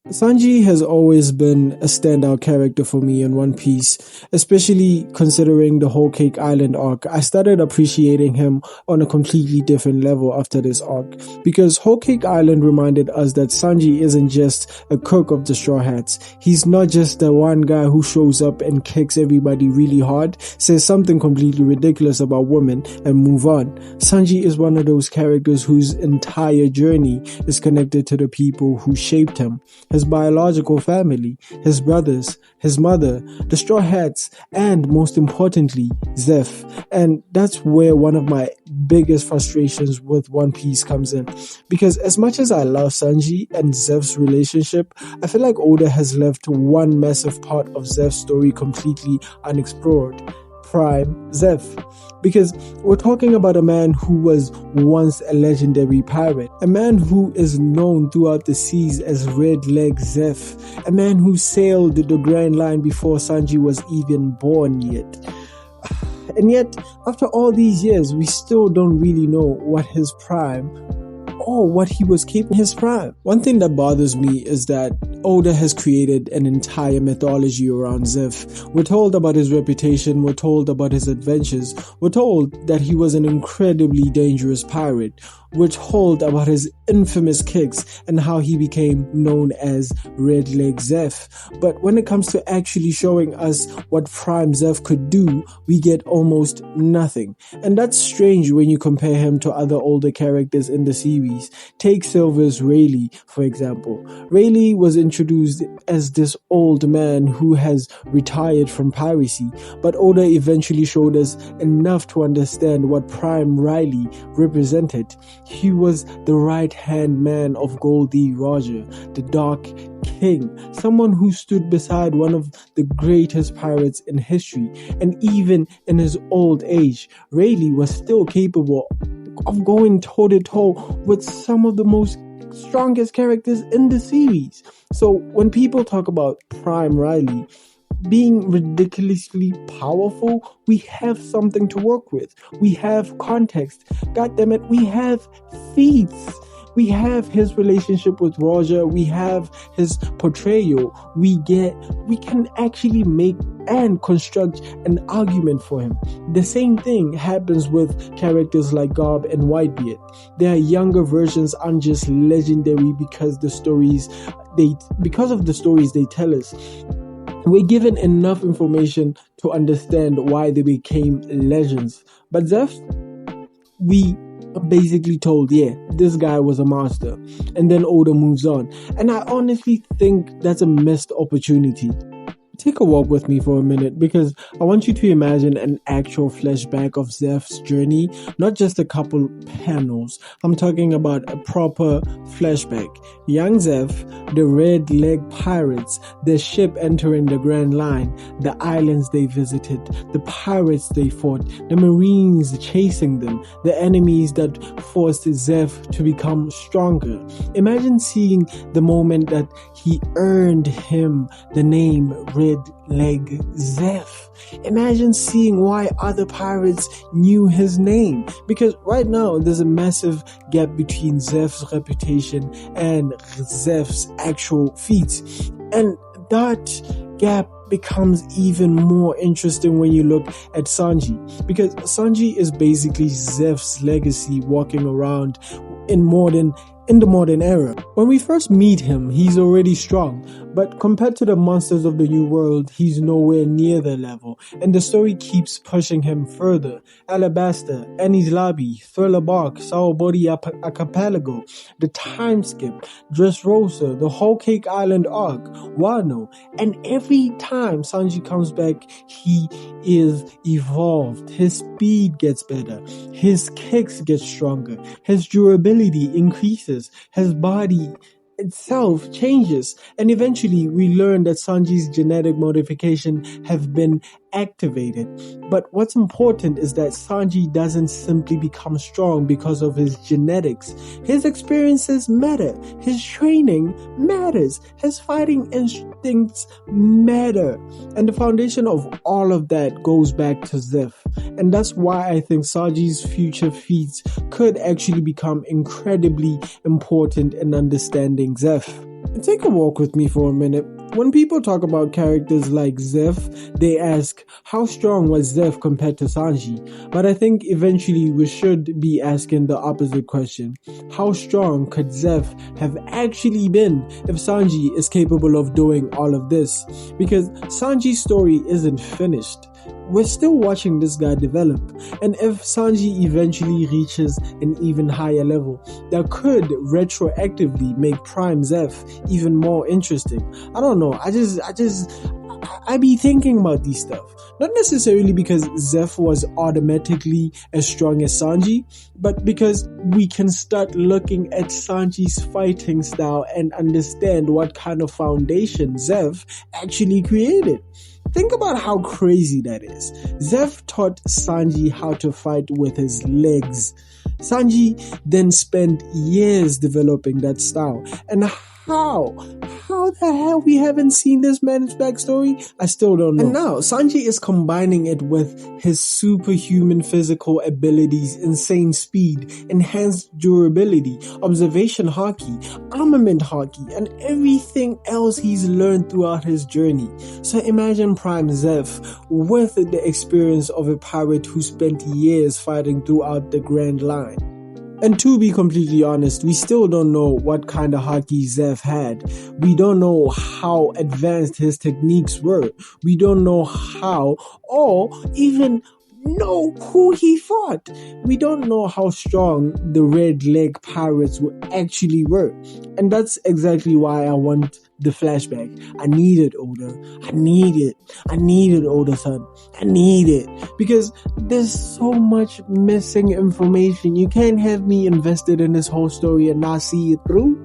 Sanji has always been a standout character for me in One Piece, especially considering the Whole Cake Island arc. I started appreciating him on a completely different level after this arc, because Whole Cake Island reminded us that Sanji isn't just a cook of the Straw Hats. He's not just the one guy who shows up and kicks everybody really hard, says something completely ridiculous about women, and move on. Sanji is one of those characters whose entire journey is connected to the people who shaped him. His biological family, his brothers, his mother, the Straw Hats, and most importantly, Zeff. And that's where one of my biggest frustrations with One Piece comes in. Because as much as I love Sanji and Zeff's relationship, I feel like Oda has left one massive part of Zeff's story completely unexplored. Prime Zeff. Because we're talking about a man who was once a legendary pirate, a man who is known throughout the seas as Leg Zeff, a man who sailed the Grand Line before Sanji was even born yet. And yet, after all these years, we still don't really know what his prime or what he was keeping his prime. One thing that bothers me is that Oda has created an entire mythology around Zeff. We're told about his reputation, we're told about his adventures, we're told that he was an incredibly dangerous pirate. We're told about his infamous kicks and how he became known as Leg Zeff. But when it comes to actually showing us what Prime Zeff could do, we get almost nothing. And that's strange when you compare him to other older characters in the series. Take Silver's Rayleigh, for example. Rayleigh was introduced as this old man who has retired from piracy, but Oda eventually showed us enough to understand what Prime Rayleigh represented. He was the right-hand man of Goldie Roger, the Dark King, someone who stood beside one of the greatest pirates in history. And even in his old age, Rayleigh was still capable of going toe-to-toe with some of the most strongest characters in the series. So when people talk about Prime Rayleigh being ridiculously powerful, we have something to work with. We have context. God damn it, we have feats. We have his relationship with Roger. We have his portrayal. We can actually make and construct an argument for him. The same thing happens with characters like Garb and Whitebeard. Their younger versions aren't just legendary because of the stories they tell us. We're given enough information to understand why they became legends. But Zeff, we are basically told, yeah, this guy was a master. And then Oda moves on. And I honestly think that's a missed opportunity. Take a walk with me for a minute, because I want you to imagine an actual flashback of Zeff's journey, not just a couple panels. I'm talking about a proper flashback. Young Zeff, the Red Leg Pirates, the ship entering the Grand Line, the islands they visited, the pirates they fought, the Marines chasing them, the enemies that forced Zeff to become stronger. Imagine seeing the moment that he earned him the name Leg Zeff. Imagine seeing why other pirates knew his name. Because right now there's a massive gap between Zeff's reputation and Zeff's actual feats. And that gap becomes even more interesting when you look at Sanji. Because Sanji is basically Zeff's legacy walking around in the modern era. When we first meet him, he's already strong, but compared to the monsters of the New World, he's nowhere near their level, and the story keeps pushing him further. Alabasta, Annie's Lobby, Thriller Bark, Saobori Archipelago, The Time Skip, Dressrosa, the Whole Cake Island arc, Wano, and every time Sanji comes back, he is evolved. His speed gets better, his kicks get stronger, his durability increases, his body itself changes, and eventually we learn that Sanji's genetic modification have been activated. But what's important is that Sanji doesn't simply become strong because of his genetics. His experiences matter, his training matters, his fighting instincts matter, and the foundation of all of that goes back to Zeff. And that's why I think Sanji's future feats could actually become incredibly important in understanding Zeff. Take a walk with me for a minute. When people talk about characters like Zeff, they ask, how strong was Zeff compared to Sanji? But I think eventually we should be asking the opposite question. How strong could Zeff have actually been if Sanji is capable of doing all of this? Because Sanji's story isn't finished. We're still watching this guy develop, and if Sanji eventually reaches an even higher level, that could retroactively make Prime Zeff even more interesting. I don't know, I be thinking about these stuff. Not necessarily because Zeff was automatically as strong as Sanji, but because we can start looking at Sanji's fighting style and understand what kind of foundation Zeff actually created. Think about how crazy that is. Zeff taught Sanji how to fight with his legs. Sanji then spent years developing that style. And how the hell we haven't seen this man's backstory? I still don't know. And now Sanji is combining it with his superhuman physical abilities, insane speed, enhanced durability, observation haki, armament haki, and everything else he's learned throughout his journey. So imagine Prime Zeff with the experience of a pirate who spent years fighting throughout the Grand Line. And to be completely honest, we still don't know what kind of haki Zeff had. We don't know how advanced his techniques were. We don't know how or even know who he fought. We don't know how strong the Red Leg pirates actually were. And that's exactly why I want the flashback. I need it, Oda. I need it. I need it, Oda-san. I need it. Because there's so much missing information. You can't have me invested in this whole story and not see it through.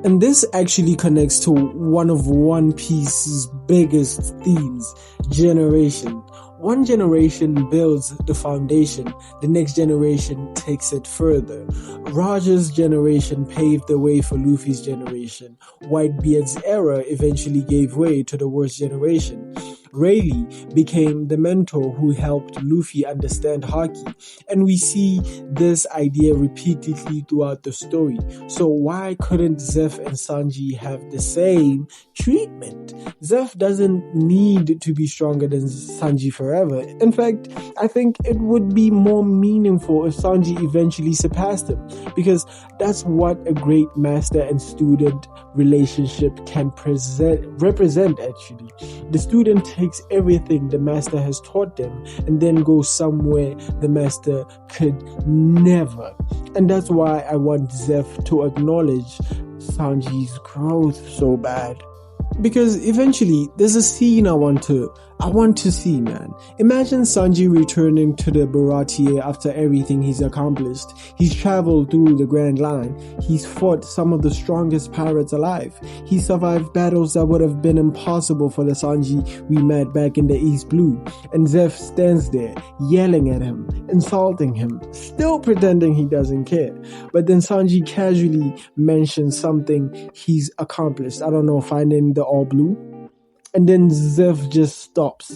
And this actually connects to one of One Piece's biggest themes, generation. One generation builds the foundation, the next generation takes it further. Roger's generation paved the way for Luffy's generation. Whitebeard's era eventually gave way to the worst generation. Rayleigh became the mentor who helped Luffy understand haki, and we see this idea repeatedly throughout the story. So why couldn't Zeff and Sanji have the same treatment? Zeff doesn't need to be stronger than Sanji forever. In fact, I think it would be more meaningful if Sanji eventually surpassed him, because that's what a great master and student relationship can represent actually. The student takes everything the master has taught them and then goes somewhere the master could never. And that's why I want Zeff to acknowledge Sanji's growth so bad. Because eventually there's a scene I want to see, man. Imagine Sanji returning to the Baratie after everything he's accomplished. He's traveled through the Grand Line. He's fought some of the strongest pirates alive. He survived battles that would have been impossible for the Sanji we met back in the East Blue. And Zeff stands there, yelling at him, insulting him, still pretending he doesn't care. But then Sanji casually mentions something he's accomplished. I don't know, finding the All Blue. And then Zeff just stops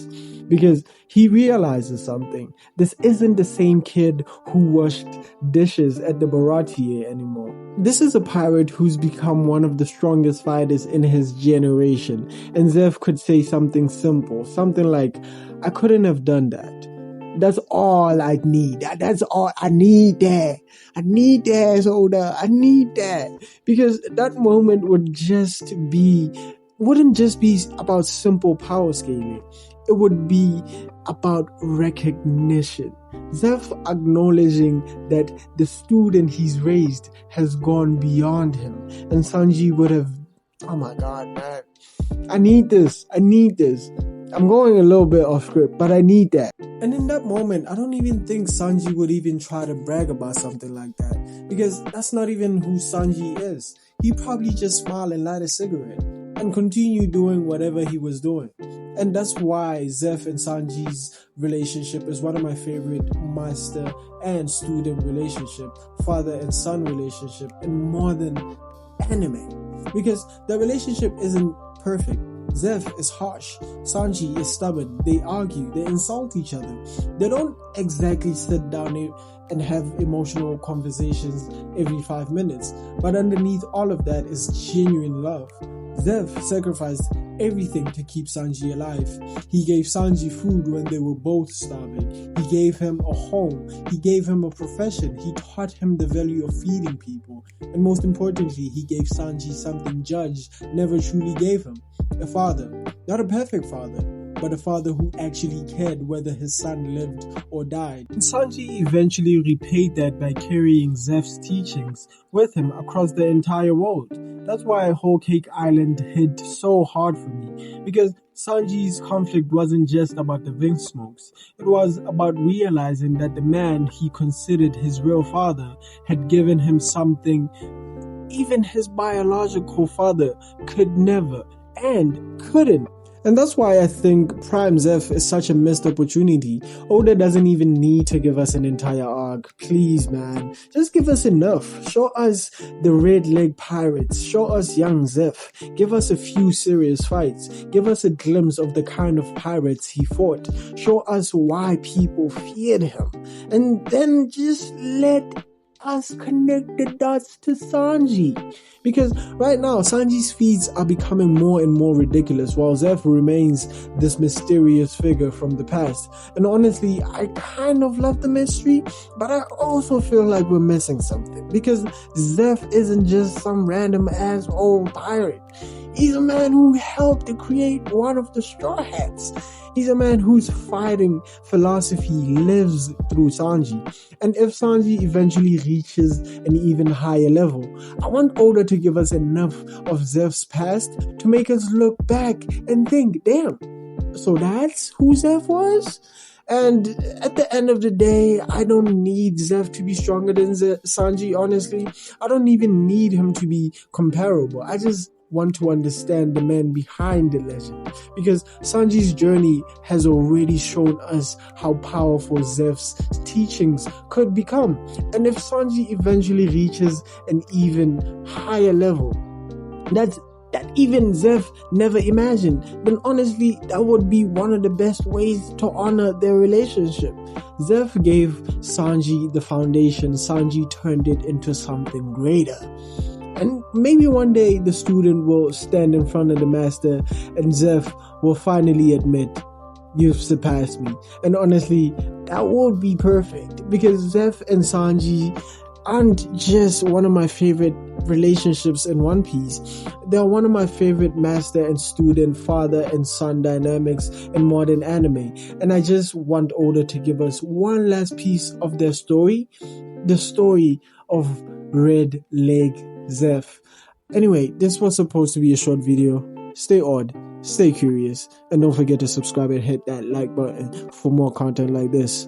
because he realizes something. This isn't the same kid who washed dishes at the Baratie anymore. This is a pirate who's become one of the strongest fighters in his generation. And Zeff could say something simple, something like, I couldn't have done that. That's all I need. That's all I need that. I need that, Oda. I need that. Because that moment wouldn't just be about simple power scaling. It would be about recognition. Zeff acknowledging that the student he's raised has gone beyond him. And Sanji would have, oh my god, man. I need this. I'm going a little bit off script, but I need that. And in that moment, I don't even think Sanji would even try to brag about something like that. Because that's not even who Sanji is. He'd probably just smile and light a cigarette and continue doing whatever he was doing. And that's why Zeff and Sanji's relationship is one of my favorite master and student relationship, father and son relationship in modern anime. Because the relationship isn't perfect. Zeff is harsh. Sanji is stubborn. They argue. They insult each other. They don't exactly sit down and have emotional conversations every 5 minutes. But underneath all of that is genuine love. Zeff sacrificed everything to keep Sanji alive. He gave Sanji food when they were both starving. He gave him a home. He gave him a profession. He taught him the value of feeding people. And most importantly, he gave Sanji something Judge never truly gave him. A father. Not a perfect father, but a father who actually cared whether his son lived or died. And Sanji eventually repaid that by carrying Zeff's teachings with him across the entire world. That's why Whole Cake Island hit so hard for me, because Sanji's conflict wasn't just about the Ving smokes. It was about realizing that the man he considered his real father had given him something even his biological father could never and couldn't. And that's why I think Prime Zeff is such a missed opportunity. Oda doesn't even need to give us an entire arc. Please, man. Just give us enough. Show us the Red Leg Pirates. Show us young Zeff. Give us a few serious fights. Give us a glimpse of the kind of pirates he fought. Show us why people feared him. And then just let us connect the dots to Sanji. Because right now, Sanji's feats are becoming more and more ridiculous, while Zeff remains this mysterious figure from the past. And honestly, I kind of love the mystery, but I also feel like we're missing something. Because Zeff isn't just some random ass old pirate. He's a man who helped to create one of the Straw Hats. He's a man whose fighting philosophy lives through Sanji. And if Sanji eventually reaches an even higher level, I want Oda to give us enough of Zeff's past to make us look back and think, damn, so that's who Zeff was? And at the end of the day, I don't need Zeff to be stronger than Sanji, honestly. I don't even need him to be comparable. I just want to understand the man behind the legend, because Sanji's journey has already shown us how powerful Zeff's teachings could become. And if Sanji eventually reaches an even higher level that even Zeff never imagined, then honestly, that would be one of the best ways to honor their relationship. Zeff gave Sanji the foundation. Sanji turned it into something greater. And maybe one day the student will stand in front of the master and Zeff will finally admit, "You've surpassed me." And honestly, that would be perfect, because Zeff and Sanji aren't just one of my favorite relationships in One Piece. They're one of my favorite master and student, father and son dynamics in modern anime. And I just want Oda to give us one last piece of their story, the story of Red Leg Zeff. Anyway, this was supposed to be a short video. Stay odd, stay curious, and don't forget to subscribe and hit that like button for more content like this.